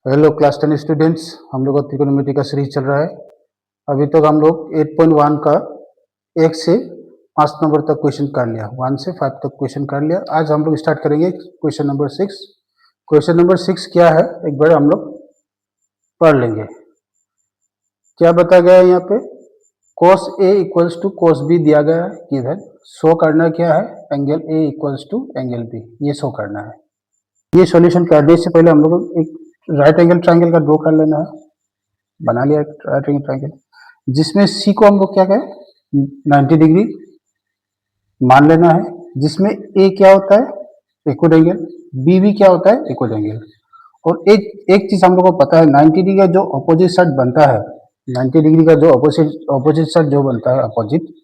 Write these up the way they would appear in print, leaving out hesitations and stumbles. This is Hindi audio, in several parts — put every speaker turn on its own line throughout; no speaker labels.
हेलो क्लास 10 स्टूडेंट्स, हम लोग का त्रिकोणमिति का सीरीज चल रहा है। अभी तक हम लोग 8.1 का 1 से 5 नंबर तक क्वेश्चन कर लिया, 1 से 5 तक क्वेश्चन कर लिया। आज हम लोग स्टार्ट करेंगे क्वेश्चन नंबर 6। क्वेश्चन नंबर 6 क्या है एक बार हम लोग पढ़ लेंगे। क्या बताया गया है यहाँ पे? cos A equals to cos B दिया गया है गिवन। शो करना क्या है? Angle A equals to angle B, ये शो करना है। ये सॉल्यूशन करने से पहले हम लोग एक राइट एंगल ट्रायंगल का ड्रॉ कर लेना है। बना लिया राइट एंगल ट्रायंगल, जिसमें सी को हम लोग क्या कहें 90 डिग्री मान लेना है, जिसमें ए क्या होता है इक्वल एंगल, बी भी क्या होता है इक्वल एंगल। और एक चीज हम लोग को पता है 90 डिग्री का जो अपोजिट साइड बनता है, 90 डिग्री का जो अपोजिट साइड जो बनता है अपोजिट,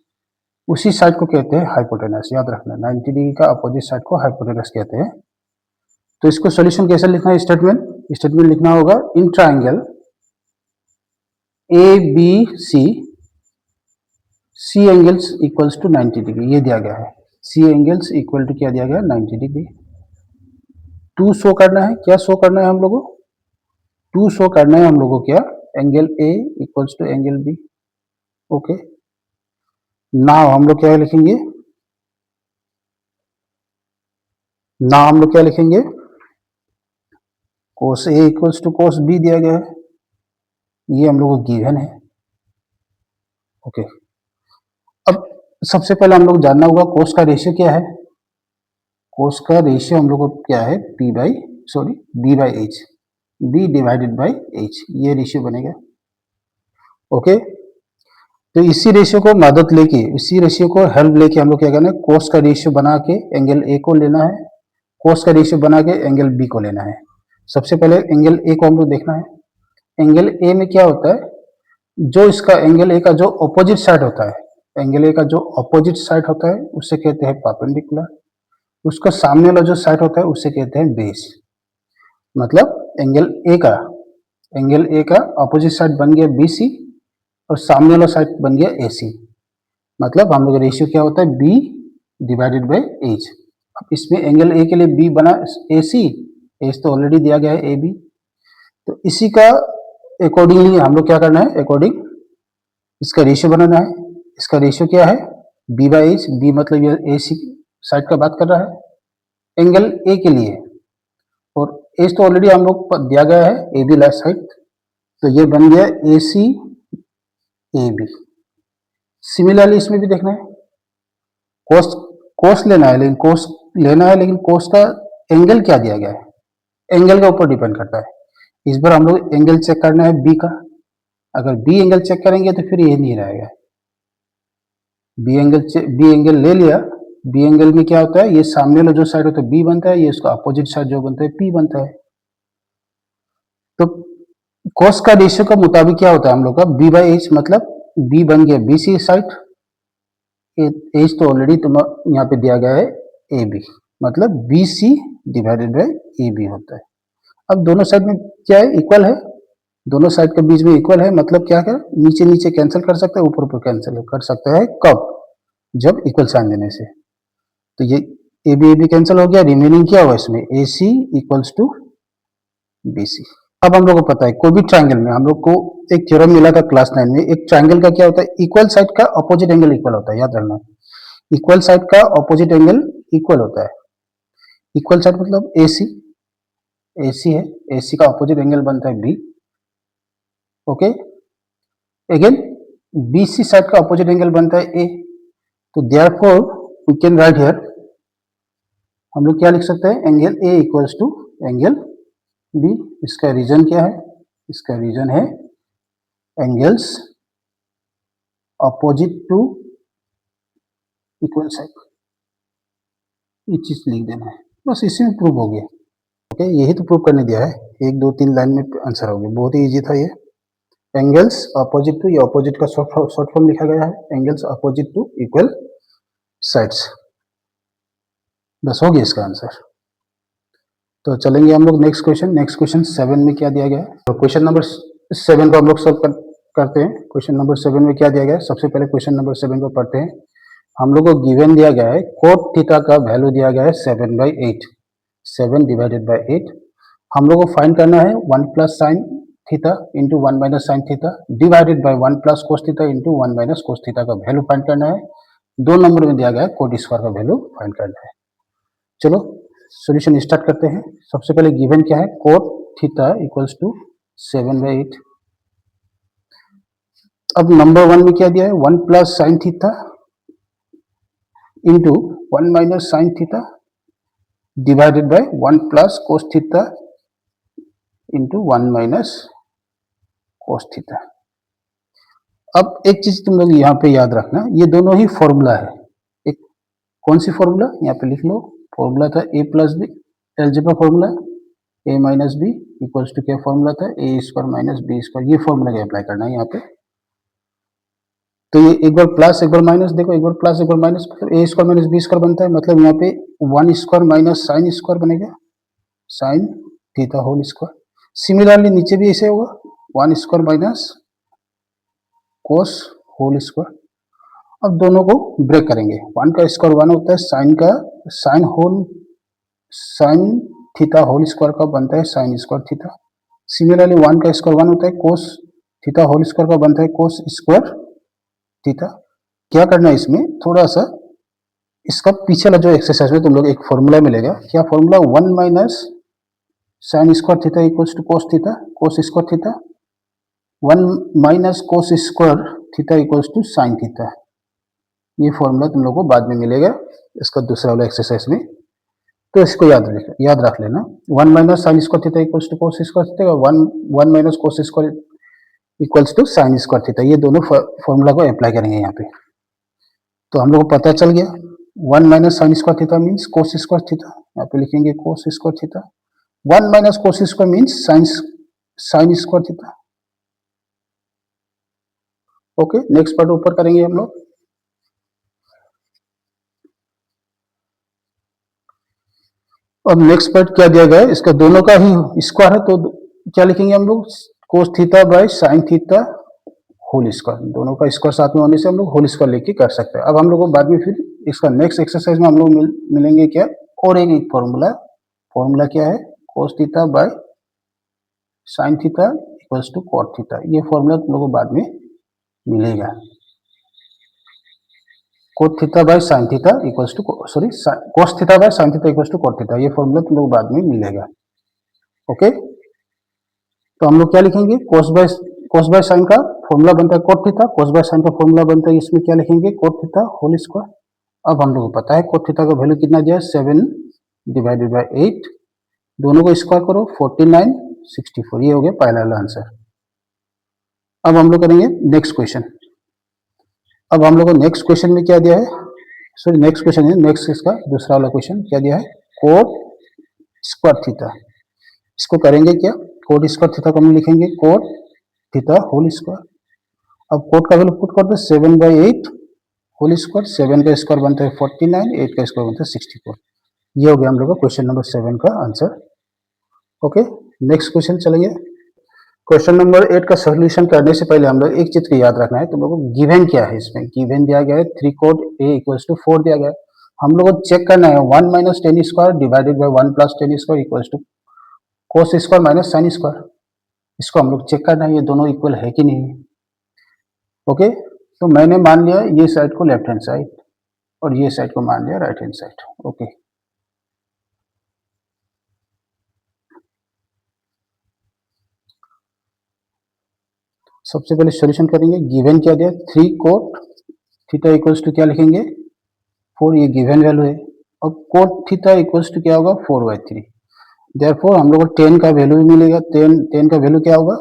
उसी साइड को कहते हैं हाइपोटेनस। याद रखना 90 डिग्री का अपोजिट साइड को हाइपोटेनस कहते हैं। तो इसको सॉल्यूशन कैसे लिखना है? स्टेटमेंट लिखना होगा in triangle A B C angles equals to 90 degree, ये दिया गया है। सी एंगल्स इक्वल टू क्या दिया गया? 90 डिग्री। टू शो करना है, क्या शो करना है हम लोगों? टू शो करना है हम लोगों क्या? Angle A equals to angle B. Okay, now हम लोग क्या लिखेंगे? cos A equals to cos B दिया गया है, ये हम लोगों को गिवन है। ओके, अब सबसे पहले हम लोग जानना होगा कोस का रेशियो क्या है। कोस का रेशियो हम लोग को क्या है? B by H, B divided by H, ये रेशियो बनेगा। ओके, तो इसी रेशियो को मदद लेके, इसी रेशियो को हेल्प लेके हम लोग क्या करना है? कोस का रेशियो बना के एंगल ए को लेना है, कोस का रेशियो बना के एंगल बी को लेना है। सबसे पहले एंगल ए को हम लोग देखना है। एंगल ए में क्या होता है? जो इसका एंगल ए का जो अपोजिट साइड होता है, एंगल ए का जो अपोजिट साइड होता है उससे कहते हैं परपेंडिकुलर। उसका सामने वाला जो साइड होता है उससे कहते हैं बेस। मतलब एंगल ए का अपोजिट साइड बन गया बी सी, और सामने वाला साइड बन गया ए सी। मतलब हम लोग रेशियो क्या होता है? B divided by H. अब इसमें एंगल ए के लिए बी बना ए सी, एच तो ऑलरेडी दिया गया है ए बी। तो इसी का अकॉर्डिंगली हम लोग क्या करना है? अकॉर्डिंग इसका रेशियो बनाना है। इसका रेशियो क्या है? B by H. बी मतलब ये ए सी साइड का बात कर रहा है एंगल ए के लिए, और एच तो ऑलरेडी हम लोग दिया गया है ए बी लेफ्ट साइड, तो ये बन गया A C A B. Similarly इसमें भी देखना है, कोस कोस लेना है, लेकिन कोस का एंगल क्या दिया गया है? एंगल के ऊपर डिपेंड करता है। इस बार हम लोग एंगल चेक करना है बी का। अगर बी एंगल चेक करेंगे तो फिर ये नहीं रहेगा। बी एंगल ले लिया। बी एंगल में क्या होता है? ये सामने वाला जो साइड होता है बी बनता है, ये इसका अपोजिट साइड जो बनता है पी बनता है। तो कोस का रेशियो का मुताबिक क्या होता है हम लोग का? बी बाई एच, मतलब बी बन गया बी सी साइड, एच तो ऑलरेडी तुम यहाँ पे दिया गया है ए बी, मतलब B C divided by A B होता है। अब दोनों साइड में क्या है? इक्वल है, दोनों साइड के बीच में इक्वल है, मतलब क्या है? नीचे नीचे कैंसिल कर सकते हैं, ऊपर ऊपर कैंसिल कर सकते हैं। कब? जब इक्वल साइन देने से। तो ये ए बी कैंसिल हो गया, रिमेनिंग क्या हुआ इसमें? ए सी इक्वल्स टू बी सी। अब हम लोग को पता है कोई भी ट्राइंगल में, हम लोग को एक थ्योरम मिला था क्लास 9 में, एक ट्राइंगल का क्या होता है? इक्वल साइड का अपोजिट एंगल इक्वल होता है। याद रखना, इक्वल साइड का अपोजिट एंगल इक्वल होता है। इक्वल साइड मतलब ए सी है, ए सी का अपोजिट एंगल बनता है B. Okay, again B C side का अपोजिट एंगल बनता है ए। तो therefore we can write here, हम लोग क्या लिख सकते हैं? Angle A equals to angle B. इसका रीजन क्या है? इसका रीजन है angles opposite to equal side. ये चीज लिख देना है, बस इसी में प्रूव हो गया। ओके, यही तो प्रूव करने दिया है, 1 2 3 लाइन में आंसर हो गया। बहुत ही इजी था ये। एंगल्स अपोजिट टू, ये अपोजिट का शॉर्ट फॉर्म लिखा गया है, angles opposite to equal sides. बस हो गया इसका आंसर। तो चलेंगे हम लोग नेक्स्ट क्वेश्चन 7 में क्या दिया गया है। तो क्वेश्चन नंबर 7 को हम लोग सॉल्व करते हैं। क्वेश्चन नंबर 7 में क्या दिया गया है? सबसे पहले क्वेश्चन नंबर 7 को पढ़ते हैं। हम लोग को गिवन दिया गया है कोट थीटा का वैल्यू दिया गया है 7/8, 7 डिवाइडेड बाई 8, हम लोग को फाइंड करना है 1 plus sine theta into 1 minus sine theta divided by 1 plus cos theta into 1 minus cos theta का वैल्यू फाइंड करना है। 2 नंबर में दिया गया है कोट स्क्वायर का वैल्यू फाइंड करना है। चलो सॉल्यूशन स्टार्ट करते हैं। सबसे पहले गिवन क्या है, कोट थीटा इक्वल्स टू 7/8। अब नंबर 1 में क्या दिया है, 1 plus sine theta into 1 minus sine theta divided by 1 plus cos theta into 1 minus cos theta. अब एक चीज तुम लोग यहाँ पे याद रखना, ये दोनों ही फॉर्मूला है। एक कौन सी फॉर्मूला, यहाँ पे लिख लो। फॉर्मूला था a plus B, algebra formula a minus B equals to क्या फॉर्मूला था, a square minus B square. ये फॉर्मूला का अप्लाई करना है यहाँ पे। तो ये एक बार प्लस एक बार माइनस, देखो एक बार प्लस एक बार माइनस, मतलब a square minus B square बनता है, मतलब यहाँ पे 1 स्क्वायर माइनस साइन स्क्वायर बनेगा, sine theta whole square. Similarly नीचे भी ऐसे होगा, 1 square minus cos whole square. अब दोनों को ब्रेक करेंगे। 1 का स्क्वायर 1 होता है, साइन का साइन थीटा होल स्क्वायर का बनता है साइन स्क्वायर थीटा। सिमिलरली 1 का स्क्वायर 1 होता है, कोस थीटा होल स्क्वायर का बनता है कोस स्क्वायर थीटा। क्या करना है इसमें, थोड़ा सा इसका पीछे वाला जो एक्सरसाइज में तुम लोग एक फॉर्मूला मिलेगा, क्या formula, 1 minus sine square theta equals to cos theta, cos square theta. 1 minus cos square theta equals to sine theta. ये फॉर्मूला तुम लोग को बाद में मिलेगा इसका दूसरा वाला एक्सरसाइज में, तो इसको याद रख लेना। 1 minus sine square theta equals to cos square theta, 1 minus cos square equals to sine square theta. ये दोनों फॉर्मूला को अप्लाई करेंगे यहाँ पे। तो हम लोग को पता चल गया 1 minus sine square theta means कोस स्क्वायर थीटा, यहाँ पे लिखेंगे कोस square theta. 1 minus cos square means sign square theta. Okay, next part ऊपर करेंगे हम लोग। अब नेक्स्ट पार्ट क्या दिया गया है, इसका दोनों का ही स्क्वायर है, तो क्या लिखेंगे हम लोग, cos theta by sine theta whole square. दोनों का स्क्वायर साथ में होने से हम लोग होल स्क्वायर लेके कर सकते हैं। अब हम लोग को बाद में फिर इसका नेक्स्ट एक्सरसाइज में हम लोग मिलेंगे क्या, और एक फॉर्मूला क्या है, cos theta by sine theta equals to cot theta. ये फॉर्मूला तुम लोग को बाद में मिलेगा। Cot theta by sine theta equals to cos theta by sine theta equals to cot theta. ये फॉर्मूला तुम लोग बाद में मिलेगा। ओके, तो हम लोग क्या लिखेंगे, कोस बाय साइन का फॉर्मूला बनता है cot theta, cos by sine का फॉर्मूला बनता है, इसमें क्या लिखेंगे, कोट थीटा होल स्क्वायर। अब हम लोग को पता है कोट थीटा का वैल्यू कितना दिया है, 7 डिवाइडेड बाय 8। दोनों को स्क्वायर करो, 49 64। ये हो गया पहला वाला आंसर। अब हम लोग करेंगे नेक्स्ट क्वेश्चन। अब हम लोग को नेक्स्ट क्वेश्चन में क्या दिया है, सॉरी नेक्स्ट क्वेश्चन है, नेक्स्ट इसका दूसरा वाला क्वेश्चन क्या दिया है, कोट स्क्वायर थीटा। इसको करेंगे क्या, कोट स्क्वायर थीटा को हम लिखेंगे कोट थीटा होल स्क्वायर। अब कोट का वैल्यू पुट कर दो, 7/8 होल स्क्वायर। 7 का स्क्वायर बनता है 49, 8 का स्क्वायर बनता है 64। ये हो गया हम लोग का क्वेश्चन नंबर 7 का आंसर। ओके, नेक्स्ट क्वेश्चन चलिए। क्वेश्चन नंबर 8 का सोल्यूशन करने से पहले हम लोग एक चीज को याद रखना है, तुम लोगों को गिवन क्या है। इसमें गिवन दिया गया है 3 कोट a इक्वल्स टू 4 दिया गया है। हम लोग को चेक करना है 1 minus tan square divided by 1 plus tan square equals to cos square minus sine square. इसको हम लोग चेक करना है ये दोनों इक्वल है कि नहीं। ओके, तो मैंने मान लिया ये साइड को लेफ्ट हैंड साइड और ये साइड को मान लिया राइट हैंड साइड। ओके, सबसे पहले सॉल्यूशन करेंगे। गिवन क्या दिया, 3 कोट थीटा इक्वल्स टू क्या लिखेंगे, 4। ये गिवन वैल्यू है। अब कोट थीटा इक्वल्स टू क्या होगा, 4/3। देयरफॉर हम लोग को 10 का वैल्यू भी मिलेगा। 10 का वैल्यू क्या होगा,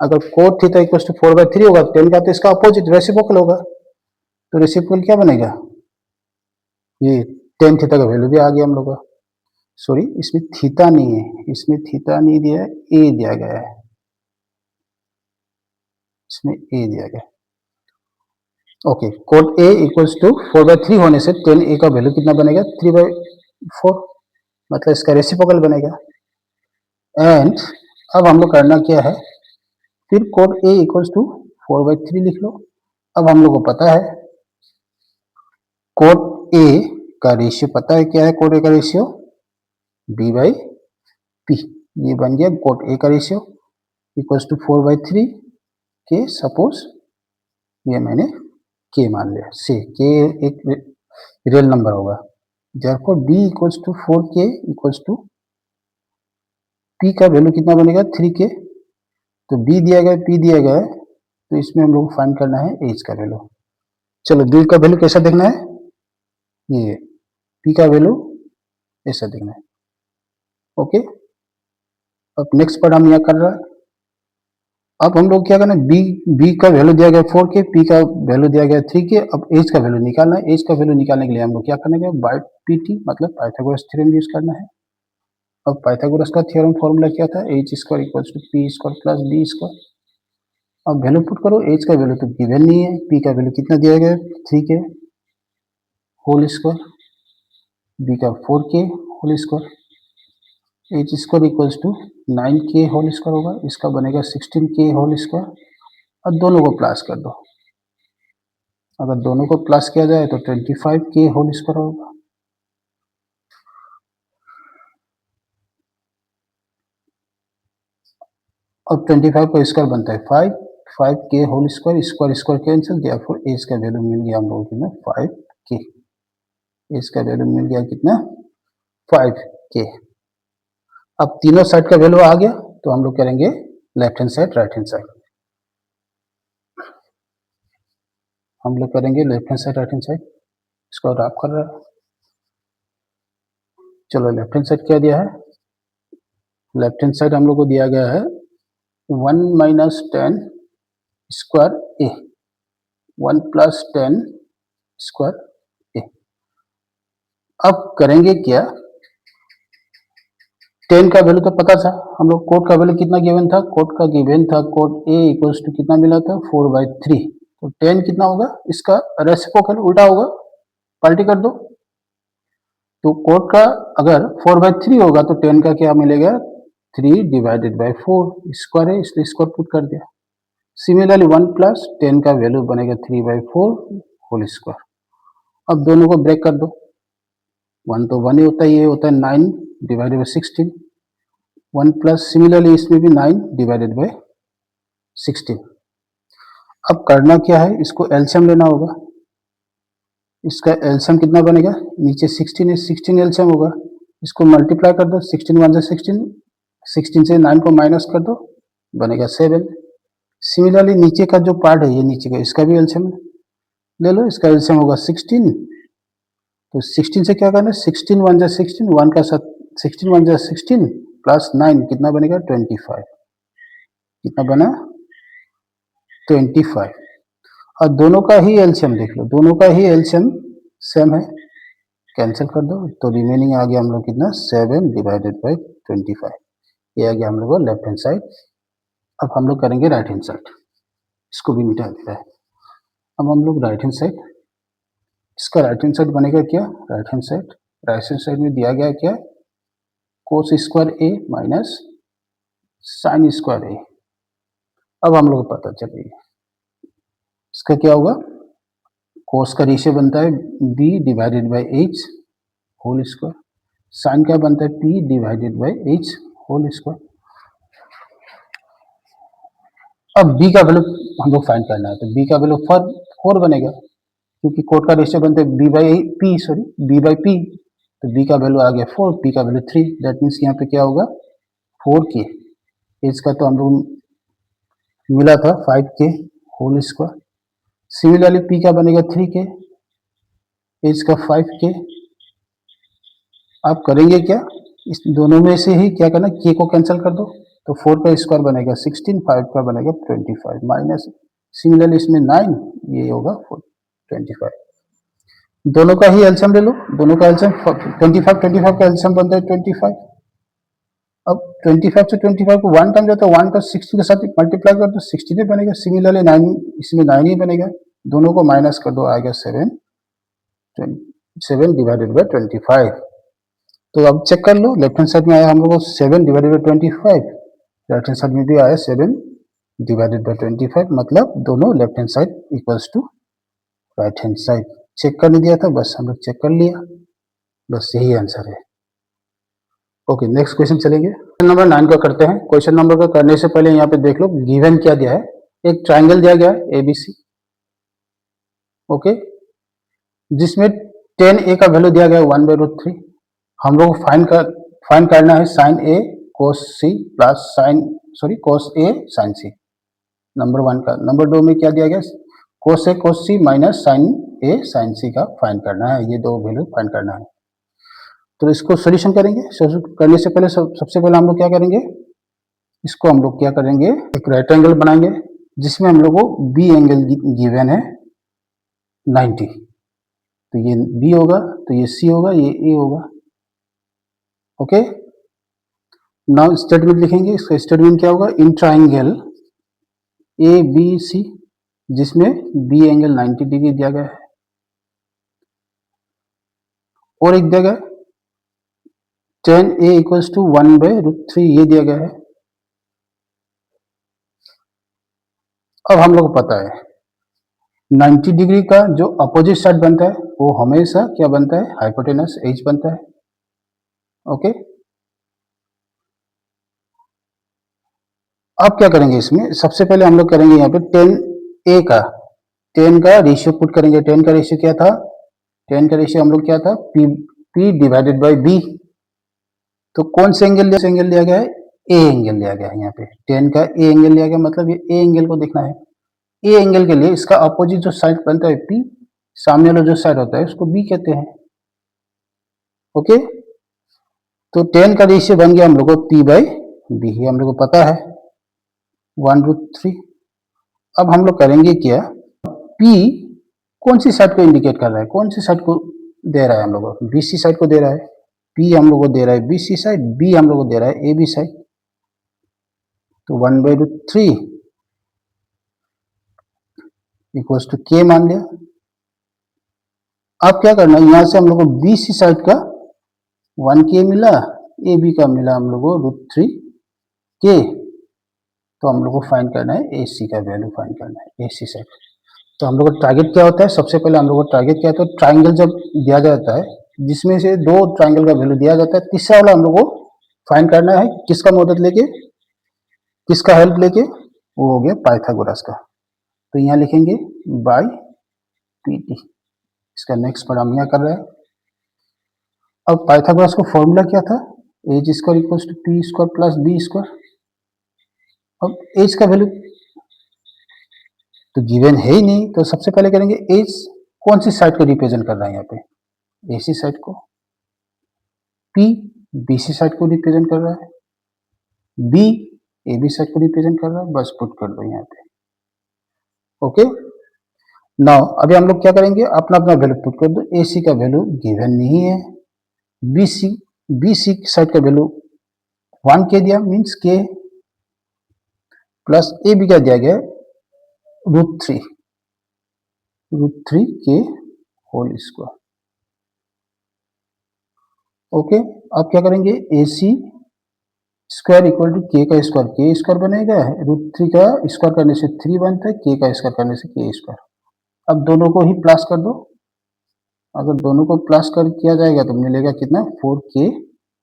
अगर कोट थीटा इक्वल्स टू 4/3 होगा, 10 का तो इसका अपोजिट रेसिप्रोकल होगा। तो रेसिप्रोकल क्या बनेगा, ये 10 थीटा का वैल्यू भी आ गया हम लोग का। सॉरी, इसमें थीटा नहीं है, इसमें थीटा नहीं दिया है, ए दिया गया है, इसमें ए दिया गया। Okay, cot A equals to 4/3 होने से 10a का वैल्यू कितना बनेगा, 3/4, मतलब इसका रेसिप्रोकल बनेगा। एंड अब हम लोग करना क्या है, फिर कोट ए इक्वल्स टू 4/3 लिख लो। अब हम लोग को पता है कोट ए का रेशियो, पता है क्या है कोट ए का रेशियो, b/p। ये बन गया कोट ए का रेशियो इक्वल्स टू 4/3 के। सपोज ये मैंने के मान लिया, से के एक रियल नंबर होगा, therefore B equals to 4k equals to P का वैल्यू कितना बनेगा 3k। तो बी दिया गया पी दिया गया है, तो इसमें हम लोग को फाइंड करना है एच का वैल्यू। चलो बी का वैल्यू कैसा देखना है, ये पी का वैल्यू ऐसा देखना है। ओके, अब नेक्स्ट पार्ट हम यहाँ कर रहा है। अब हम लोग क्या करना है, बी का वैल्यू दिया गया 4k, पी का वैल्यू दिया गया 3k। अब एच का वैल्यू निकालना है। एच का वैल्यू निकालने के लिए हम लोग क्या करना है, बाय पीटी मतलब पाइथागोरस थ्योरम यूज करना है। अब पाइथागोरस का थ्योरम फॉर्मूला क्या था, H square equals to P square plus B square. अब वैल्यू पुट करो, एच का वैल्यू तो गिवन नहीं है, पी का वैल्यू कितना दिया गया 3k होल स्क्वायर, बी का 4k whole square, H square equals to 9k whole square होगा, इसका बनेगा 16k होल स्क्वायर। और दोनों को प्लस कर दो, अगर दोनों को प्लस किया जाए तो 25k होल स्क्वायर होगा। अब 25 का स्क्वायर बनता है 5k whole square, square square cancel, therefore H का वैल्यू मिल गया हम लोगों को ना 5k। एच का वैल्यू मिल गया कितना 5k। अब तीनों साइड का वैल्यू आ गया, तो हम लोग करेंगे left hand side right hand side. हम लोग करेंगे left hand side right hand side, इसको रैप कर रहा है। चलो लेफ्ट हैंड साइड क्या दिया है, लेफ्ट हैंड साइड हम लोग को दिया गया है 1 माइनस 10 स्क्वायर ए, 1 प्लस 10 स्क्वायर ए। अब करेंगे क्या, 10 का वैल्यू तो पता था हम लोग, कोट का वैल्यू कितना गिवन था, कोट का गिवन था कोट ए इक्वल्स टू कितना मिला था 4/3। तो 10 कितना होगा, इसका रेसिप्रोकल उल्टा होगा, पलटी कर दो। तो कोट का अगर 4/3 होगा तो 10 का क्या मिलेगा 3 डिवाइडेड बाई 4 स्क्वायर है, इसलिए स्क्वायर पुट कर दिया। सिमिलरली 1 प्लस 10 का वैल्यू बनेगा 3/4 होल स्क्वायर। अब दोनों को ब्रेक कर दो, 1 तो 1 ही होता है, ये होता है 9 डिवाइडेड बाई 16, 1 प्लस सिमिलरली इसमें भी 9 डिवाइडेड बाई 16। अब करना क्या है, इसको एलसीएम लेना होगा। इसका एलसीएम कितना बनेगा, नीचे 16 है, 16 एलसीएम होगा, इसको मल्टीप्लाई कर दो, 16 1 से 16, 16 से 9 को माइनस कर दो, बनेगा 7। सिमिलरली नीचे का जो पार्ट है, ये नीचे का, इसका भी एलसीएम ले लो, इसका एलसीएम होगा 16। तो 16 से क्या करना है, 16 1 जा 16, 1 का साथ 16 1 जा 16 प्लस 9 कितना बनेगा 25। कितना बना 25। और दोनों का ही एलसीएम देख लो, दोनों का ही एलसीएम सेम है, कैंसिल कर दो, तो रिमेनिंग आ गया हम लोग कितना 7 डिवाइडेड बाई 25। ये आ गया हम लोग को लेफ्ट हैंड साइड। अब हम लोग करेंगे राइट हैंड साइड, इसको भी मिटा देता है। अब हम लोग राइट हैंड साइड, इसका राइट हैंड साइड बनेगा क्या, राइट हैंड साइड में दिया गया क्या, कोस स्क्वायर ए माइनस साइन स्क्वायर ए। अब हम लोग को पता चलेगा इसका क्या होगा, कोस का रेशियो बनता है B divided by H whole square, sine का बनता है P divided by H whole square. अब बी का वैल्यू हम लोग फाइंड करना है, तो बी का वैल्यू 4 बनेगा, क्योंकि कोट का रेशियो बनता है B by P, sorry B by P, तो बी का वैल्यू आ गया 4, पी का वैल्यू 3, दैट मीन्स यहाँ पे क्या होगा 4k। एच का तो हम लोग मिला था 5k whole square. Similarly P का बनेगा 3k, एच का 5k। आप करेंगे क्या, इस दोनों में से ही क्या करना, k को कैंसिल कर दो, तो 4 का स्क्वायर बनेगा 16, 5 का बनेगा 25 माइनस, सिमिलरली इसमें 9, ये होगा 25। दोनों का ही एलसीएम ले लो, दोनों का एलसीएम 25 का एलसीएम बनता है 25। अब 25 से 25 को 1 टाइम जाता है, 1 का 16 के साथ मल्टीप्लाई कर दो, 16 ही बनेगा। सिमिलरली 9 इसमें 9 ही बनेगा, दोनों को माइनस कर दो, आएगा 7 डिवाइडेड बाई 25। तो अब चेक कर लो, लेफ्ट हैंड साइड में आया हम लोग को 7 divided by 25, right hand side में भी आया 7 डिवाइडेड बाई 25, मतलब दोनों left hand side equals to right hand side. Check करने दिया था, बस हम लोग चेक कर लिया, बस यही आंसर है। ओके, नेक्स्ट क्वेश्चन चलेंगे। क्वेश्चन नंबर 9 का करते हैं। क्वेश्चन नंबर का करने से पहले यहाँ पे देख लो गिवन क्या दिया है। एक ट्राइंगल दिया गया है एबीसी, ओके, जिसमें टेन ए का वैल्यू दिया गया है 1/√3। हम लोग फाइंड करना है साइन ए कोस सी प्लस कोस ए साइन सी, नंबर 1 का। नंबर 2 में क्या दिया गया, कोस ए कोस सी माइनस साइन ए साइन सी का फाइंड करना है। ये दो वैल्यू फाइंड करना है। तो इसको सोल्यूशन करेंगे। सोल्यूशन करने से पहले सबसे पहले हम लोग क्या करेंगे, इसको हम लोग क्या करेंगे, एक राइट एंगल बनाएंगे जिसमें हम लोग को बी एंगल गिवन है 90। तो ये बी होगा, तो ये सी होगा, ये ए होगा। ओके, नाउ स्टेटमेंट लिखेंगे। इसका स्टेटमेंट क्या होगा, इन ट्राइंगल ए बी सी जिसमें बी एंगल 90 डिग्री दिया गया है और एक दिया गया tan a इक्वल्स टू 1/√3 ये दिया गया है। अब हम लोग को पता है 90 डिग्री का जो अपोजिट साइड बनता है वो हमेशा क्या बनता है, हाइपोटेनस एज बनता है। ओके, अब क्या करेंगे इसमें, सबसे पहले हम लोग करेंगे यहाँ पे टेन का रेशियो पुट करेंगे। टेन का रेशियो क्या था, टेन का रेशियो हम लोग क्या था, पी डिवाइडेड बाई बी। तो कौन से एंगल लिया गया है, ए एंगल लिया गया है। यहाँ पे टेन का ए एंगल लिया गया, मतलब ये ए एंगल को देखना है। ए एंगल के लिए इसका अपोजिट जो साइड बनता है पी, सामने वाला जो साइड होता है उसको बी कहते हैं। ओके, तो टेन का रेशियो बन गया हम लोग को पी बाई बी, ये हम लोग को पता है 1/√3। अब हम लोग करेंगे क्या, पी कौन सी साइड को इंडिकेट कर रहा है, कौन सी साइड को दे रहा है, हम लोग को बीसी साइड को दे रहा है। पी हम लोग को दे रहा है बीसी साइड, बी हम लोग को दे रहा है ए बी साइड। तो 1/√3 इक्वल्स टू के मान लिया। अब क्या करना है, यहां से हम लोग को बीसी साइड का 1k मिला, ए बी का मिला हम लोग को √3 के। तो हम लोग को फाइंड करना है AC का वैल्यू फाइंड करना है, AC साइड। तो हम लोग का टारगेट क्या होता है, सबसे पहले हम लोग का टारगेट क्या होता है, ट्राइंगल जब दिया जाता है जिसमें से दो ट्राइंगल का वैल्यू दिया जाता है, तीसरा वाला हम लोग को फाइंड करना है। किसका मदद लेके, किसका हेल्प लेके, वो हो गया पाइथागोरस का। तो यहाँ लिखेंगे बाई PT। इसका नेक्स्ट पार्ट हम यहाँ कर रहे हैं। अब पाइथागोरस का फॉर्मूला क्या था, H square equals to P square plus B square. अब एच का वैल्यू तो गिवन है ही नहीं, तो सबसे पहले करेंगे एच कौन सी साइड को रिप्रेजेंट कर रहा है यहाँ पे, AC साइड को, P BC साइड को रिप्रेजेंट कर रहा है, B AB साइड को रिप्रेजेंट कर रहा है। बस पुट कर दो यहाँ पे। ओके, नाउ अभी हम लोग क्या करेंगे, अपना अपना वैल्यू पुट कर दो। AC का वैल्यू गिवन नहीं है, BC साइड का वैल्यू 1k दिया, मीन्स k प्लस AB का दिया गया √3 के होल स्क्वायर। ओके, अब क्या करेंगे, AC स्क्वायर इक्वल टू के स्क्वायर बनेगा, √3 का स्क्वायर करने से 3 बनता है, k का स्क्वायर करने से k स्क्वायर। अब दोनों को ही प्लस कर दो। अगर दोनों को प्लस कर किया जाएगा तो मिलेगा कितना, 4k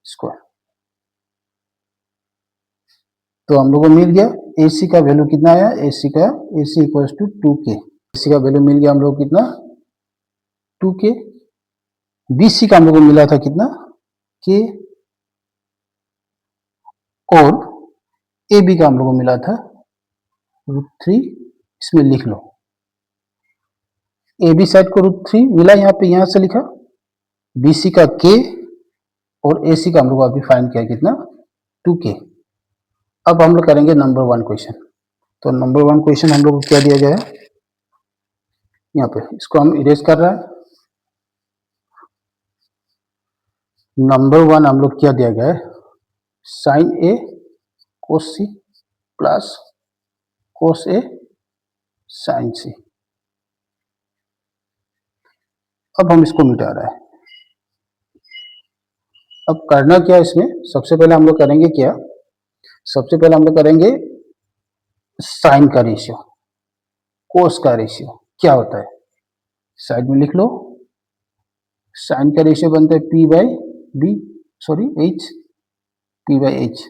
स्क्वायर। तो हम लोग को मिल गया AC का वैल्यू कितना आया, AC equals to 2k। AC का वैल्यू मिल गया हम लोग को कितना, 2k। BC का हम लोग को मिला था कितना, k, और AB का हम लोग को मिला था √3। इसमें लिख लो, AB साइड को √3 मिला, यहाँ पे यहाँ से लिखा, BC का k और AC का हम लोग अभी फाइंड किया कितना, 2k। अब हम लोग करेंगे नंबर 1 क्वेश्चन। तो नंबर 1 क्वेश्चन हम लोग को क्या दिया गया है, यहाँ पे इसको हम इरेज कर रहे हैं। नंबर 1 हम लोग क्या दिया गया है, sine A cos C plus cos A sine C। अब हम इसको मिटा रहे हैं। अब करना क्या है इसमें, सबसे पहले हम लोग करेंगे क्या, सबसे पहले हम लोग करेंगे साइन का रेशियो, कोस का रेशियो क्या होता है, साइड में लिख लो। साइन का रेशियो बनता है P by B, sorry H, P by H,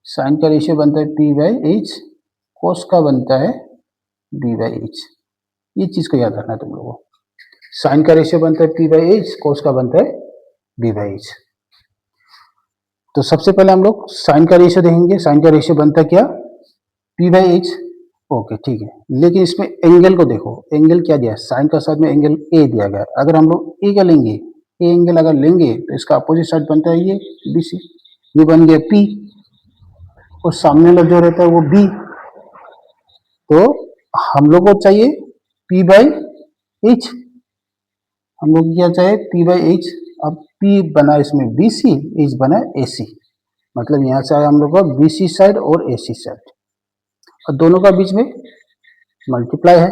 sine का रेशियो बनता है पी बाई एच, कोस का बनता है बी बाई एच। ये चीज को याद रखना है तुम लोगों को। साइन का रेशियो बनता है पी बाई एच, कोस का बनता है बी बाई एच। तो सबसे पहले हम लोग साइन का रेशियो देखेंगे। साइन का रेशियो बनता है क्या, पी बाई एच। ओके ठीक है, लेकिन इसमें एंगल को देखो, एंगल क्या दिया है, साइन का साथ में एंगल ए दिया गया है। अगर हम लोग ए का लेंगे, ए एंगल अगर लेंगे तो इसका अपोजिट साइड बनता है ये बी सी, ये बन गया पी, और सामने वाला जो रहता है वो बी। तो हम लोग को चाहिए पी बाई एच, हम लोग क्या चाहिए पी बाई एच। अब पी बना इसमें बी सी, एच बना ए सी, मतलब यहाँ से आया हम लोग का बी सी साइड और ए सी साइड, और दोनों का बीच में मल्टीप्लाई है।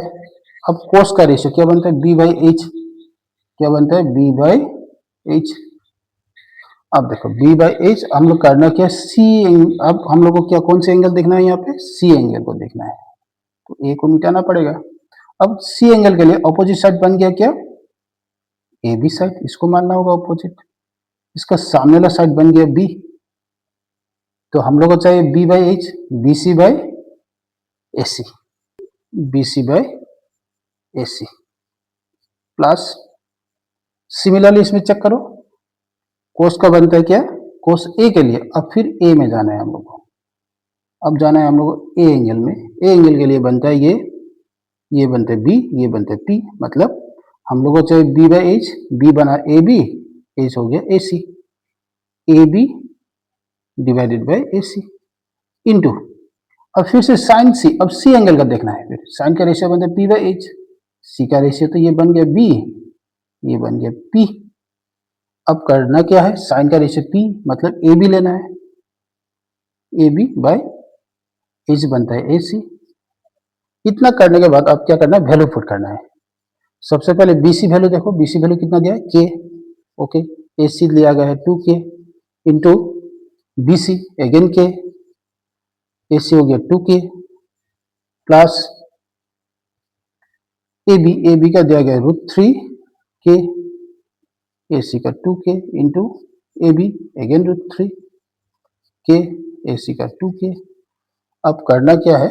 अब कोस का रेशियो क्या बनता है बी बाई एच, क्या बनता है बी बाई एच। अब देखो बी बाई एच, हम लोग करना क्या सी, अब हम लोग को क्या कौन से एंगल देखना है, यहाँ पे सी एंगल को देखना है, तो ए को मिटाना पड़ेगा। अब सी एंगल के लिए ऑपोजिट साइड बन गया क्या, ए बी साइड, इसको मानना होगा ऑपोजिट। इसका सामने वाला साइड बन गया बी, तो हम लोग को चाहिए B by H, B C by A C, B C by A C plus, similarly इसमें चेक करो कोस का बनता है क्या, कोस ए के लिए अब फिर ए में जाना है हम लोग को। अब जाना है हम लोग को ए एंगल में, ए एंगल के लिए बनता है ये बनता है बी, ये बनता है पी, मतलब हम लोग को चाहिए बी बाई एच, बी बना ए बी, एच हो गया A C, A B divided by A C into, अब फिर से साइन सी, अब सी एंगल का देखना है, फिर साइन का रेशियो बनता है पी बाई एच, सी का रेशियो तो ये बन गया बी, ये बन गया पी। अब करना क्या है, साइन का रेशियो पी मतलब ए बी लेना है, ए बी बाई एच बनता है ए सी। इतना करने के बाद अब क्या करना है, वैल्यू पुट करना है। सबसे पहले बी सी वैल्यू देखो, बी सी वैल्यू कितना दिया है के, ओके, ए सी लिया गया है 2k into B see again के, ए सी हो गया 2k प्लस ए बी का दिया गया √3k, ए सी का 2k into A B again √3k, A C का 2k। अब करना क्या है,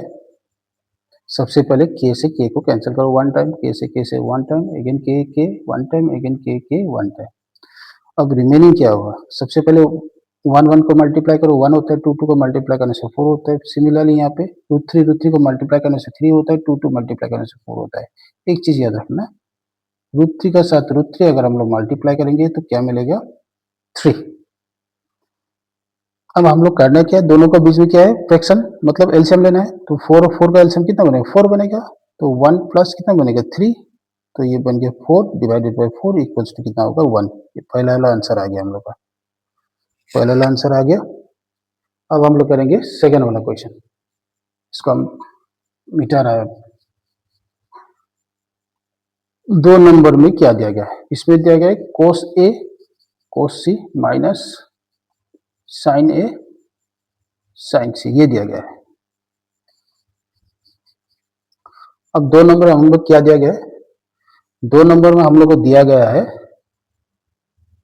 सबसे पहले के से के को कैंसिल करो वन टाइम, के से वन टाइम, अगेन के वन टाइम, अगेन के वन टाइम। अब रिमेनिंग क्या होगा, सबसे पहले वन वन को मल्टीप्लाई करो, वन होता है, टू टू को मल्टीप्लाई करने से फोर होता है। सिमिलरली यहाँ पे √3 को मल्टीप्लाई करने से 3 होता है, टू टू मल्टीप्लाई करने से 4 होता है। एक चीज याद रखना, √3 का साथ √3 अगर हम लोग मल्टीप्लाई करेंगे तो क्या मिलेगा 3। अब हम लोग करना क्या है, दोनों के बीच में क्या है फ्रैक्शन, मतलब एलसीएम लेना है। तो 4 और 4 का एलसीएम कितना बनेगा 4 बनेगा, तो 1 प्लस कितना बनेगा 3, तो ये बन गया 4 डिवाइडेड बाई 4 इक्वल्स टू कितना होगा 1। ये पहला वाला आंसर आ गया हम लोग का, पहला वाला आंसर आ गया। अब हम लोग करेंगे सेकंड वाला क्वेश्चन, इसको हम मिटा रहा है। 2 नंबर में क्या दिया गया है, इसमें दिया गया है कोस ए कोस सी माइनस साइन ए साइन सी, ये दिया गया है। अब 2 नंबर हम लोग क्या दिया गया है, 2 नंबर में हम लोग को दिया गया है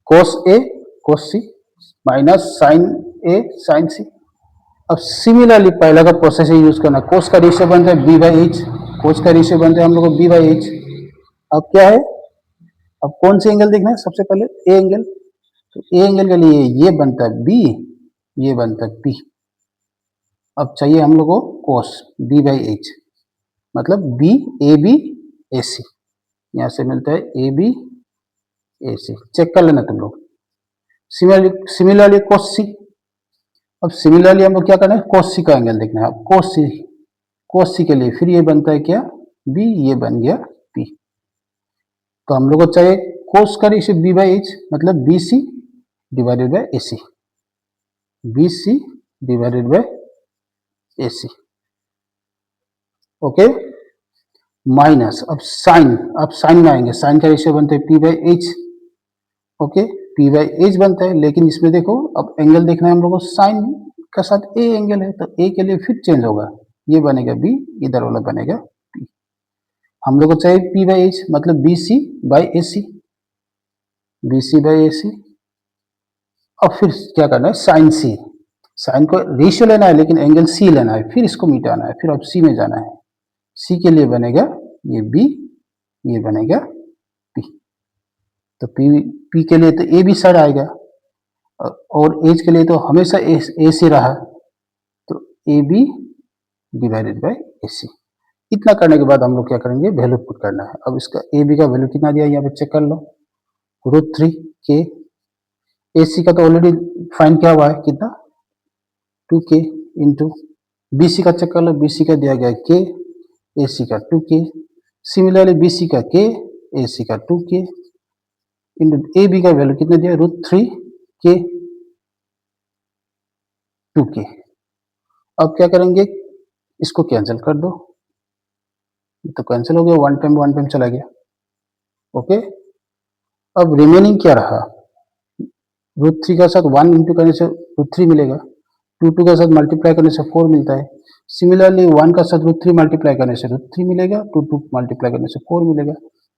कोस ए कोस सी माइनस साइन ए साइन सी। अब सिमिलरली पहला का प्रोसेस यूज करना, कोस का रेशियो बनता है बी बाई एच, कोस का रेशियो बनता है हम लोग को बी बाई एच। अब क्या है, अब कौन से एंगल देखना है, सबसे पहले ए एंगल, तो ए एंगल के लिए ये बनता है बी, ये बनता है पी। अब चाहिए हम लोग को कोस बी बाई एच, मतलब बी ए बी ए सी, यहाँ से मिलता है A B A C, check कर लेना तुम लोग। सिमिलरली कोस सी, अब सिमिलरली हम लोग क्या करना है कोस सी का एंगल देखना है। अब कोस सी के लिए फिर ये बनता है क्या बी, ये बन गया पी। तो हम लोग को चाहिए कोस का रेशियो बी बाई एच, मतलब B C divided by A C, B C divided by A C, okay. Minus अब साइन में आएंगे, साइन का रेशियो बनता है P by H, okay, P by H बनता है। लेकिन इसमें देखो अब एंगल देखना है हम लोग को, साइन का साथ ए एंगल है, तो ए के लिए फिर चेंज होगा, ये बनेगा बी, इधर वाला बनेगा पी। हम लोग को चाहिए पी बाई एच, मतलब B C by A C, B C by A C अब फिर क्या करना है, साइन सी, साइन को रेशियो लेना है लेकिन एंगल सी लेना है, फिर इसको मिटाना है, फिर अब सी में जाना है। सी के लिए बनेगा ये बी, ये बनेगा पी। तो पी, पी के लिए तो ए बी साइड आएगा, और एच के लिए तो हमेशा ए सी रहा, तो ए बी डिवाइडेड बाई ए सी। इतना करने के बाद हम लोग क्या करेंगे, वैल्यू पुट करना है। अब इसका ए बी का वैल्यू कितना दिया यहाँ पे चेक कर लो, √3 के। ए सी का तो ऑलरेडी फाइंड किया हुआ है, कितना, 2k इंटू, बी सी का चेक कर लो, बी सी का दिया गया के, ए सी का 2k, सिमिलरली बी सी का के, ए सी का 2k इंटू ए बी का वैल्यू कितना दिया, √3 के 2k। अब क्या करेंगे, इसको कैंसिल कर दो, तो कैंसिल हो गया, वन टाइम चला गया। ओके, अब रिमेनिंग क्या रहा, √3 का साथ 1 इंटू करने से √3 मिलेगा, 2 का साथ मल्टीप्लाई करने से 4 मिलता है। सिमिलरली 1 का साथ √3 मल्टीप्लाई करने से √3 मिलेगा, 2 मल्टीप्लाई करने से 4 मिलेगा।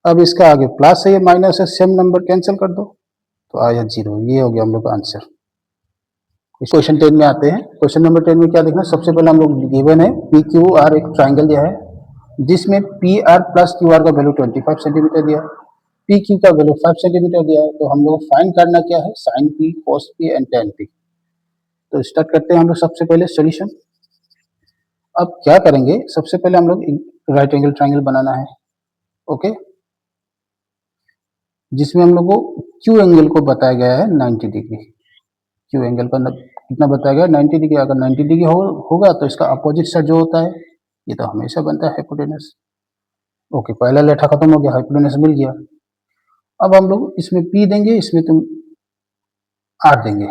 अब इसका आगे प्लस है या माइनस है, सेम नंबर कैंसिल कर दो, तो आया 0। ये हो गया हम लोग का आंसर। क्वेश्चन 10 में आते हैं। क्वेश्चन नंबर 10 में क्या देखना, सबसे पहले हम लोग गिवन है पी क्यू आर एक ट्राइंगल दिया है जिसमें P R plus Q R का वैल्यू 25 सेंटीमीटर दिया है, पी क्यू का वैल्यू 5 सेंटीमीटर दिया है। तो हम लोग फाइंड करना क्या है, sine P, cos P and tan P. तो स्टार्ट करते हैं हम लोग सबसे पहले सॉल्यूशन। अब क्या करेंगे, सबसे पहले हम लोग राइट एंगल ट्राइंगल बनाना है। ओके, जिसमें हम लोग को क्यू एंगल को बताया गया है 90 डिग्री। क्यू एंगल का कितना बताया गया, 90 डिग्री। अगर 90 डिग्री होगा तो इसका अपोजिट साइड जो होता है, ये तो हमेशा बनता है हाइपोटेनस। ओके, पहला लेठा खत्म हो गया, हाइपोटेनस मिल गया। अब हम लोग इसमें पी देंगे, इसमें तुम आर देंगे।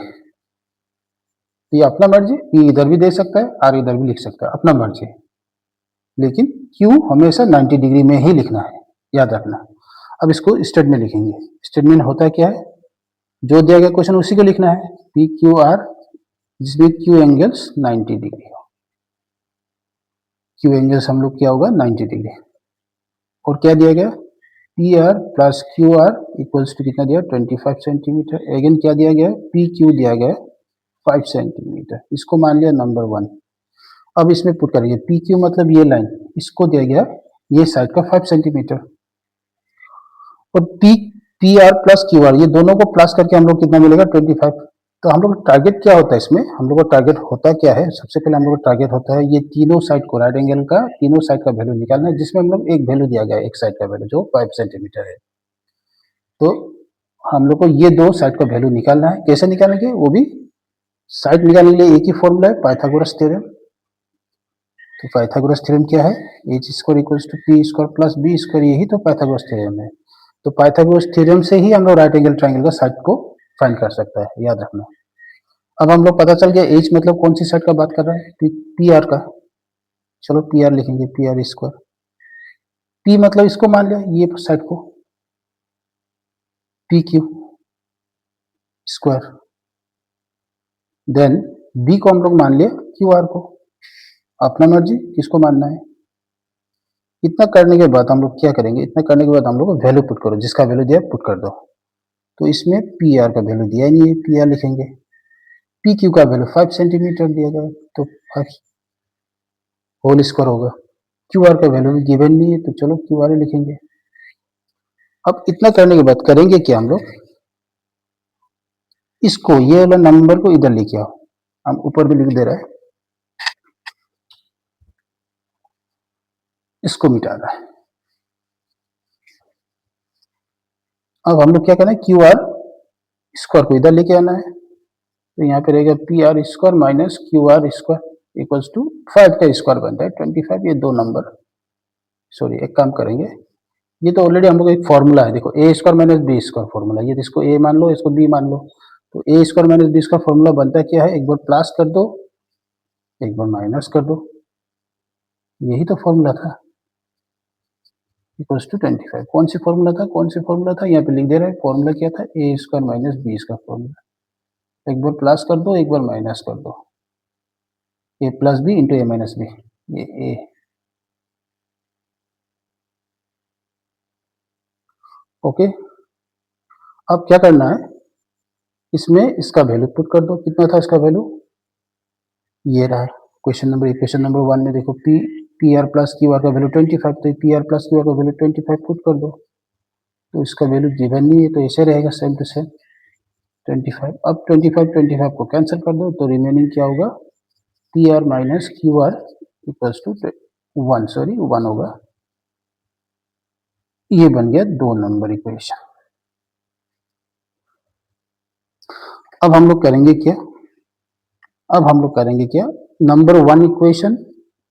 तो ये अपना मर्जी, पी इधर भी दे सकता है, आर इधर भी लिख सकता है, अपना मर्जी। लेकिन क्यू हमेशा 90 डिग्री में ही लिखना है, याद रखना। अब इसको स्टेटमेंट लिखेंगे। स्टेटमेंट होता क्या है, जो दिया गया क्वेश्चन उसी को लिखना है, पी क्यू आर जिसमें क्यू एंगल्स 90 डिग्री हो। क्यू एंगल्स हम लोग क्या होगा, 90 डिग्री। और क्या दिया गया, P R plus Q R equals to कितना दिया, 25 सेंटीमीटर। अगेन क्या दिया गया, पी क्यू दिया गया 5 सेंटीमीटर, इसको मान लिया नंबर 1। अब इसमें पुट करेंगे, पी क्यू मतलब ये लाइन, इसको दिया गया ये साइड का 5 सेंटीमीटर, और P P R plus Q are, ये दोनों को प्लस करके हम लोग कितना मिलेगा, 25। तो हम लोग टारगेट क्या होता है इसमें, हम लोग का टारगेट होता क्या है, सबसे पहले हम लोग का टारगेट होता है ये तीनों साइड को, राइट एंगल का तीनों साइड का वैल्यू निकालना है, जिसमें हम लोग एक वैल्यू दिया गया है, एक साइड का वैल्यू जो 5 सेंटीमीटर है। तो हम लोग को ये दो साइड का वैल्यू निकालना है। कैसे निकालेंगे, वो भी साइड निकालने के लिए एक ही फॉर्मूला है, पाइथागोरस थ्योरम। तो पाइथागोरस थ्योरम क्या है, H square equals to P square plus B square, यही तो पाइथागोरस थ्योरम है। तो पाइथागोरस थ्योरम से ही हम लोग राइट एंगल ट्राइंगल का साइड को फाइंड कर सकता है, याद रखना। अब हम लोग पता चल गया एच मतलब कौन सी साइड का बात कर रहा है, पी आर का। चलो पी आर लिखेंगे, पी आर स्क्वायर। पी मतलब इसको मान लिया, ये साइड को, P Q square. Then B को हम लोग मान लिया क्यू आर को, अपना मर्जी किसको मानना है। इतना करने के बाद हम लोग क्या करेंगे, इतना करने के बाद हम लोग वैल्यू पुट करो, जिसका वैल्यू दिया पुट कर दो। तो इसमें पी आर का वैल्यू दिया नहीं है, पी आर लिखेंगे। पी क्यू का वैल्यू 5 सेंटीमीटर दिया गया, तो 5 होल स्क्वायर होगा। क्यू आर का वैल्यू गिवन नहीं है, तो चलो क्यू आर लिखेंगे। अब इतना करने के बाद करेंगे क्या, हम लोग इसको, ये वाला नंबर को इधर लेके आओ, हम ऊपर भी लिख दे रहा है, इसको मिटाना है। अब हम लोग क्या करना है, क्यू आर स्क्वायर को इधर लेके आना है। तो यहाँ पे रहेगा P R square minus Q R square equals to 5 का स्क्वायर बनता है 25। ये दो नंबर, सॉरी एक काम करेंगे, ये तो ऑलरेडी हम लोग एक फॉर्मूला है, देखो A square minus B square formula, ये इसको ए मान लो, इसको बी मान लो। तो A square minus B square formula बनता क्या है, एक बार प्लस कर दो, एक बार माइनस कर दो, यही तो फॉर्मूला था, इक्वल्स टू 25। कौन सी फॉर्मूला था, कौन सी फॉर्मूला था, यहाँ पे लिख दे रहा है, फॉर्मूला क्या था, A square minus B square formula. एक बार प्लस कर दो, एक बार माइनस कर दो, ए प्लस बी इंटू ए माइनस बी, ये ए। ओके, अब क्या करना है, इसमें इसका वैल्यू पुट कर दो, कितना था इसका वैल्यू, ये रहा इक्वेशन नंबर 1 में देखो P R plus Q R का वैल्यू 25, तो P R plus Q R का वैल्यू 25 पुट कर दो, तो इसका वैल्यू गिवन नहीं है तो ऐसे रहेगा सेम टू सेम 25। अब 25 को कैंसिल कर दो तो रिमेनिंग क्या होगा, P R minus Q R equals to 1 होगा। ये बन गया 2 नंबर इक्वेशन। अब हम लोग करेंगे क्या, number 1 equation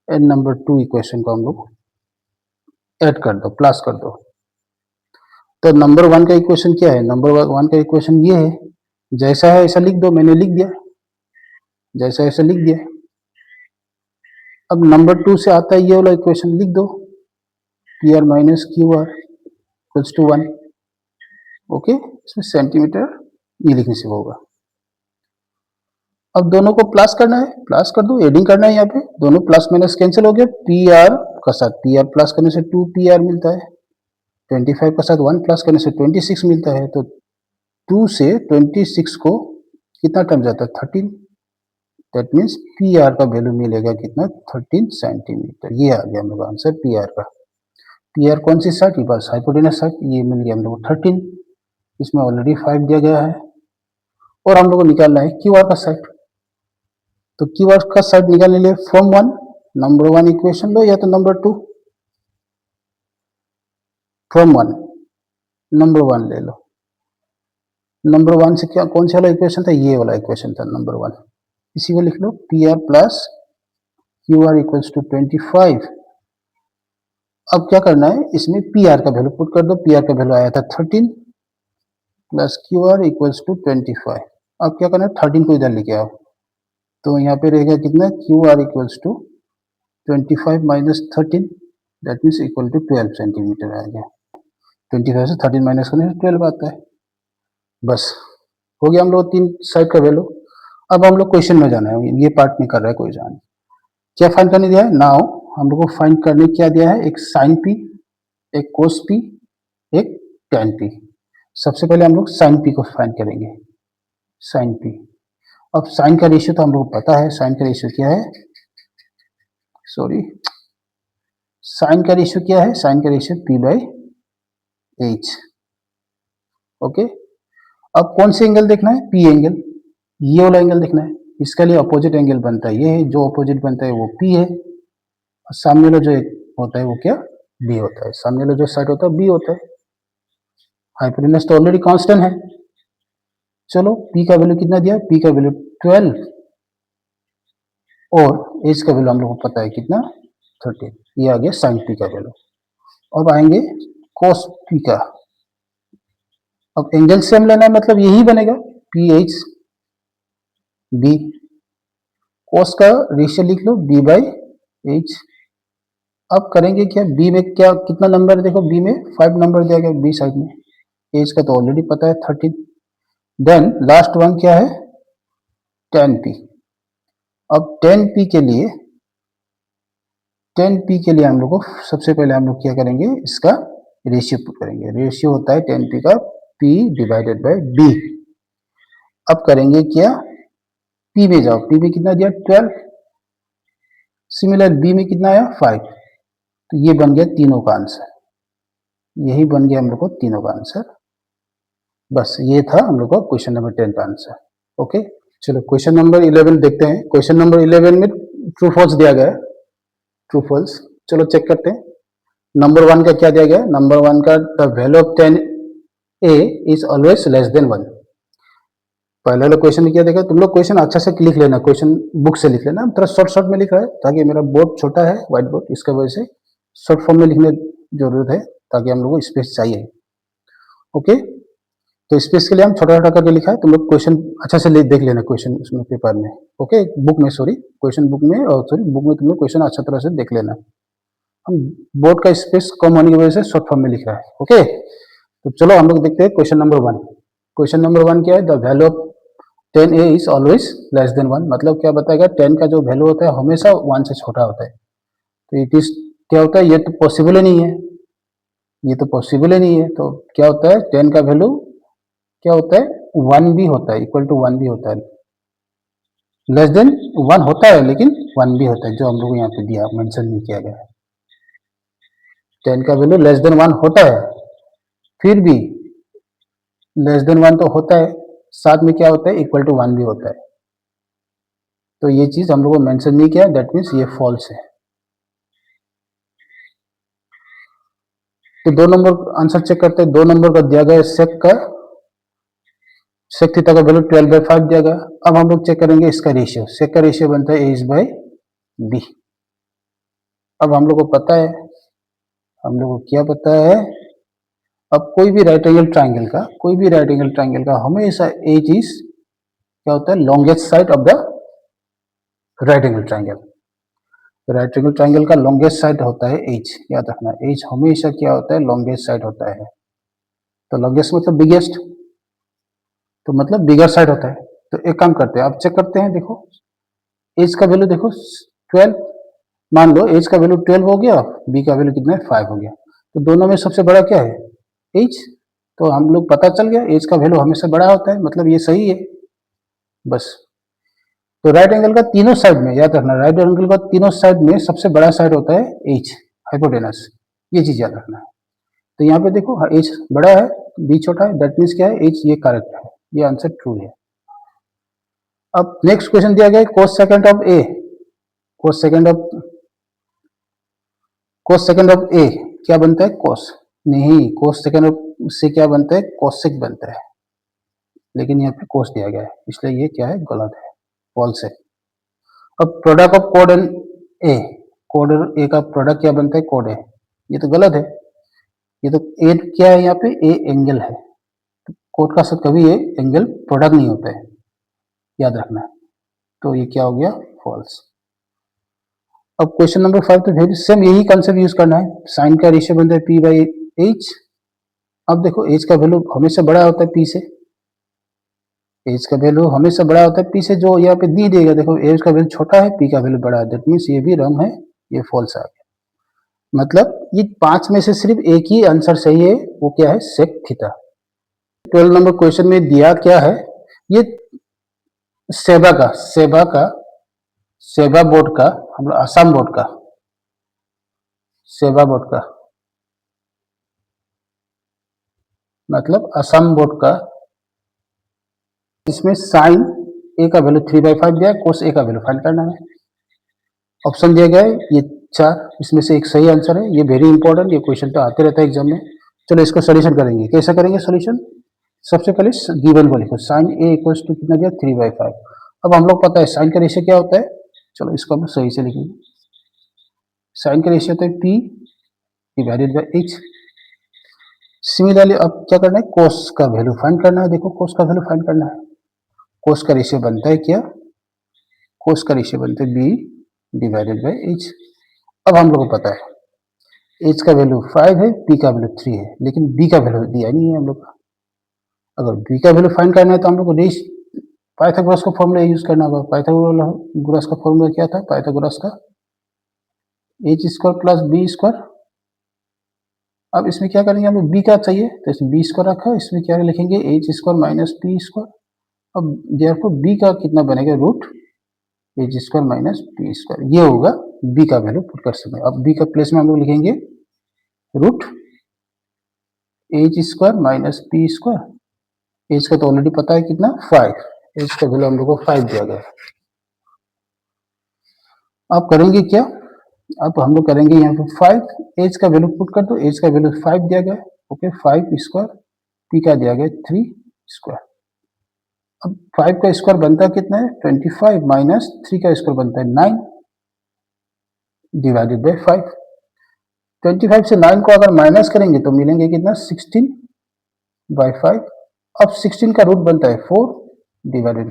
and number 2 equation को हम लोग ऐड कर दो, प्लस कर दो। तो नंबर 1 का इक्वेशन क्या है, नंबर 1 का इक्वेशन ये है, जैसा है ऐसा लिख दो, मैंने लिख दिया, जैसा ऐसा लिख दिया। अब नंबर 2 से आता है ये वाला इक्वेशन लिख दो, P R minus Q R equals to 1। Okay, इसमें सेंटीमीटर ये लिखने से होगा। अब दोनों को प्लस करना है, प्लस कर दो, एडिंग करना है, यहाँ पे दोनों प्लस माइनस कैंसिल हो गया, पी आर का साथ पी आर प्लस करने से 2 पी आर मिलता है, 25 का साथ 1 प्लस करने से 26 मिलता है, तो 2 से 26 को कितना टर्म जाता है, 13। दैट मीन्स पी आर का वैल्यू मिलेगा कितना, 13 सेंटीमीटर। ये आ गया हम लोग आंसर पी आर का। पी आर कौन सी साइड, बस हाइपोटेनस साइड, ये मिल गया हम लोग 13, इसमें ऑलरेडी 5 दिया गया है। और हम लोग को निकालना है क्यू आर का साइड, तो क्यू आर का साइड निकालने के लिए फ्रॉम 1 नंबर 1 इक्वेशन लो या तो नंबर 2, फ्रॉम 1 नंबर 1 ले लो। नंबर 1 से क्या कौन सा वाला इक्वेशन था, ये वाला इक्वेशन था नंबर 1, इसी को लिख लो, P R plus Q R equals to 25। अब क्या करना है, इसमें पी आर का वैल्यू पुट कर दो, पी आर का वैल्यू आया था 13 plus Q R equals to 25। अब क्या करना है, 13 को इधर लेके आओ, तो यहाँ पे रहेगा कितना, Q R equals to 25 minus 13, that means equal to 12 centimetre आ गया। 25 से 13 माइनस करने से 12 आता है। बस हो गया हम लोग 3 साइड का वैल्यू। अब हम लोग क्वेश्चन में जाना है, ये पार्ट में कर रहा है कोई जान, क्या फाइंड करने दिया है, नाउ हम लोग को फाइंड करने क्या दिया है, एक साइन पी, एक कोस पी, एक टेन पी। सबसे पहले हम लोग साइन पी को फाइंड करेंगे, साइन पी। अब साइन का रेशियो तो हम लोग को पता है, साइन का रेशियो क्या है, साइन का रेशियो क्या है, साइन का ratio P by H. Okay, अब कौन से एंगल देखना है, पी एंगल, ये वाला एंगल देखना है, इसके लिए अपोजिट एंगल बनता है, ये है जो अपोजिट बनता है वो पी है, और सामने वाला जो होता है वो क्या, बी होता है, सामने वाला जो साइड होता है बी होता है। हाइपोटेनस तो ऑलरेडी कांस्टेंट है। चलो पी का वैल्यू कितना दिया, पी का वैल्यू 12 और एच का वैल्यू हम लोग को पता है कितना, 13। ये आ गया साइन पी का वैल्यू। अब आएंगे कोस पी का, अब एंगल सेम लेना है मतलब यही बनेगा, पी एच बी, कोस का रेशियो लिख लो बी बाई एच। अब करेंगे क्या, बी में क्या कितना नंबर है, देखो बी में 5 नंबर दिया गया बी साइड में, एच का तो ऑलरेडी पता है 13। देन लास्ट वन क्या है, 10p। अब 10p के लिए, 10p के लिए हम लोग को सबसे पहले हम लोग क्या करेंगे, इसका रेशियो पुट करेंगे, रेशियो होता है 10p का p डिवाइडेड बाय b। अब करेंगे क्या, p में जाओ, p में कितना दिया 12, सिमिलर b में कितना आया 5, तो ये बन गया तीनों का आंसर, यही बन गया हम लोग को तीनों का आंसर। बस ये था हम लोग का क्वेश्चन नंबर 10 का आंसर। ओके, चलो क्वेश्चन नंबर 11 देखते हैं। क्वेश्चन नंबर 11 में ट्रू फॉल्स दिया गया है, ट्रू फॉल्स, चलो चेक करते हैं। नंबर 1 का क्या दिया गया, नंबर 1 का the value of 10a is always less than 1। पहले वाला क्वेश्चन में क्या देखा, तुम लोग क्वेश्चन अच्छा से लिख लेना, क्वेश्चन बुक से लिख लेना, थोड़ा शॉर्ट शॉर्ट में लिख रहा है ताकि मेरा बोर्ड छोटा है व्हाइट बोर्ड, इसका वजह से शॉर्ट फॉर्म में लिखने की जरूरत है ताकि हम लोग को स्पेस चाहिए। ओके, तो स्पेस के लिए हम छोटा छोटा करके लिखा है, तुम लोग क्वेश्चन अच्छा से देख लेना, क्वेश्चन उसमें पेपर में, ओके बुक में, सॉरी क्वेश्चन बुक में, और सॉरी बुक में तुम लोग क्वेश्चन अच्छा तरह से देख लेना। हम बोर्ड का स्पेस कम होने की वजह से शॉर्ट फॉर्म में लिख रहा है। ओके, तो चलो हम लोग देखते हैं क्वेश्चन नंबर 1। क्वेश्चन नंबर 1 क्या है, the value of 10a is always less than 1, मतलब क्या बताएगा, 10 का जो वैल्यू होता है हमेशा 1 से छोटा होता है। तो इट इज क्या होता है, ये तो पॉसिबल ही नहीं है, ये तो पॉसिबल ही नहीं है। तो क्या होता है, 10 का वैल्यू क्या होता है 1 भी होता है, इक्वल टू 1 भी होता है, लेस देन 1 होता है लेकिन 1 भी होता है, जो हम लोग को यहाँ पे दिया, मेंशन नहीं किया गया है। 10 का वैल्यू लेस देन 1 होता है, फिर भी लेस देन 1 तो होता है, साथ में क्या होता है, इक्वल टू 1 भी होता है। तो ये चीज हम लोग को मेंशन नहीं किया, दैट मीन्स ये फॉल्स है। तो 2 नंबर आंसर चेक करते हैं। 2 नंबर का दिया गया सेक थीटा का वैल्यू 12/5 दिया गया। अब हम लोग चेक करेंगे इसका रेशियो। सेक का रेशियो बनता है a/b। अब हम लोग को पता है, हम लोग को क्या पता है, अब कोई भी राइट एंगल ट्राइंगल का हमेशा एज इज क्या होता है, longest side of the right angle triangle. Right angle triangle का लॉन्गेस्ट साइड होता है एज, याद रखना, एज हमेशा क्या होता है, लॉन्गेस्ट साइड होता है। तो लॉन्गेस्ट मतलब बिगेस्ट, तो मतलब बिगर साइड होता है। तो एक काम करते हैं, अब चेक करते हैं। देखो एज का वैल्यू देखो 12, मान लो एज का वैल्यू 12 हो गया, बी का वैल्यू कितना है, 5 हो गया। तो दोनों में सबसे बड़ा क्या है, एज। तो हम लोग पता चल गया एज का वैल्यू हमेशा बड़ा होता है, मतलब ये सही है बस। तो राइट एंगल का तीनों साइड में, याद रखना, राइट एंगल का तीनों साइड में सबसे बड़ा साइड होता है एज, हाइपोटेनस, ये चीज याद रखना है। तो यहाँ पे देखो एज बड़ा है, बी छोटा है, दैट मीन्स क्या है, एज ये करेक्ट है, ये आंसर ट्रू है। अब नेक्स्ट क्वेश्चन दिया गया है cos second of A. cos second of A क्या बनता है, cos नहीं, cos सेकंड से क्या बनता है, cosec बनता है, लेकिन यहाँ पे cos दिया गया है, इसलिए ये क्या है, गलत है, फॉल्स है। अब product of code and A, code और ए का प्रोडक्ट क्या बनता है, कोड ए, ये तो गलत है। ये तो ए क्या है, यहाँ पे ए एंगल है, कोड का साथ कभी ए एंगल प्रोडक्ट नहीं होता है, याद रखना है। तो ये क्या हो गया, फॉल्स। अब क्वेश्चन नंबर 5 तो फिर सेम यही कंसेप्ट यूज करना है। साइन का रेशियो बनता है p/h। अब देखो एज का वैल्यू हमेशा बड़ा होता है p से, एज का वैल्यू हमेशा बड़ा होता है p से, जो यहाँ पे दी देगा, देखो एज का वैल्यू छोटा है, p का वैल्यू बड़ा है, दैट मीन्स ये भी रॉन्ग है, ये फॉल्स आ गया। मतलब ये 5 में से सिर्फ एक ही आंसर सही है, वो क्या है, सेक थीटा। 12 नंबर क्वेश्चन में दिया क्या है, ये सेवा बोर्ड का, हम लोग आसाम बोर्ड का, सेवा बोर्ड का मतलब असम बोर्ड का, इसमें साइन ए का वैल्यू 3/5 दिया है, कोस ए का वैल्यू फाइंड करना है। ऑप्शन दिया गया है ये 4, इसमें से एक सही आंसर है। ये वेरी इंपॉर्टेंट, ये क्वेश्चन तो आते रहता है एग्जाम में। चलो इसको सोल्यूशन करेंगे, कैसा करेंगे सोल्यूशन। सबसे पहले गिवन को लिखो, साइन ए इक्वल्स टू कितना दिया, 3/5। अब हम लोग पता है साइन का रेशियो क्या होता है, चलो इसको हम सही से लिखेंगे। साइन का रेशियो होता है p divided by h। Similarly अब क्या करना है, कोस का वैल्यू फाइंड करना है। देखो कोस का वैल्यू फाइंड करना है, कोस का रेशियो बनता है क्या, कोस का रेशियो बनता है b डिवाइडेड बाई h। अब हम लोग को पता है h का वैल्यू 5 है, p का वैल्यू 3 है, लेकिन b का वैल्यू दिया नहीं है हम लोग का। अगर b का वैल्यू फाइंड करना है तो हम लोग को पाइथागोरस का फॉर्मूला यूज करना होगा। पाइथागोरस का फॉर्मूला क्या था, पाइथागोरस का h² प्लस b²। अब इसमें क्या करेंगे, हम लोग b का चाहिए तो इसमें b² रखा, इसमें क्या लिखेंगे, h² माइनस p²। अब देयरफॉर b का कितना बनेगा, रूट h² माइनस p², ये होगा b का वैल्यू पुट कर सकते हैं। अब b का प्लेस में हम लोग लिखेंगे root h² minus p²। h का तो ऑलरेडी पता है कितना, 5, h का वैल्यू हम लोग को 5 दिया गया है। अब करेंगे क्या, अब हम लोग करेंगे यहाँ पे 5, एज का वैल्यू पुट कर दो, एज का वैल्यू 5 दिया गया, ओके, 5², पी का दिया गया 3²। अब 5 का स्क्वायर बनता कितना है, 25, माइनस 3 का स्क्वायर बनता है 9 डिवाइडेड बाई 5। 25 से 9 को अगर माइनस करेंगे तो मिलेंगे कितना, 16/5। अब 16 का रूट बनता है 4 डिवाइडेड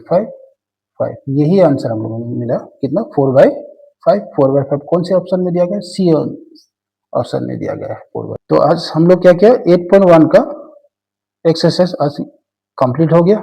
5। यही आंसर हम लोगों को मिला कितना, 4/5। 4/5 कौन से ऑप्शन में दिया गया, सी ऑप्शन में दिया गया है 4/5। तो आज हम लोग क्या किया, 8.1 का एक्सरसाइज आज कंप्लीट हो गया।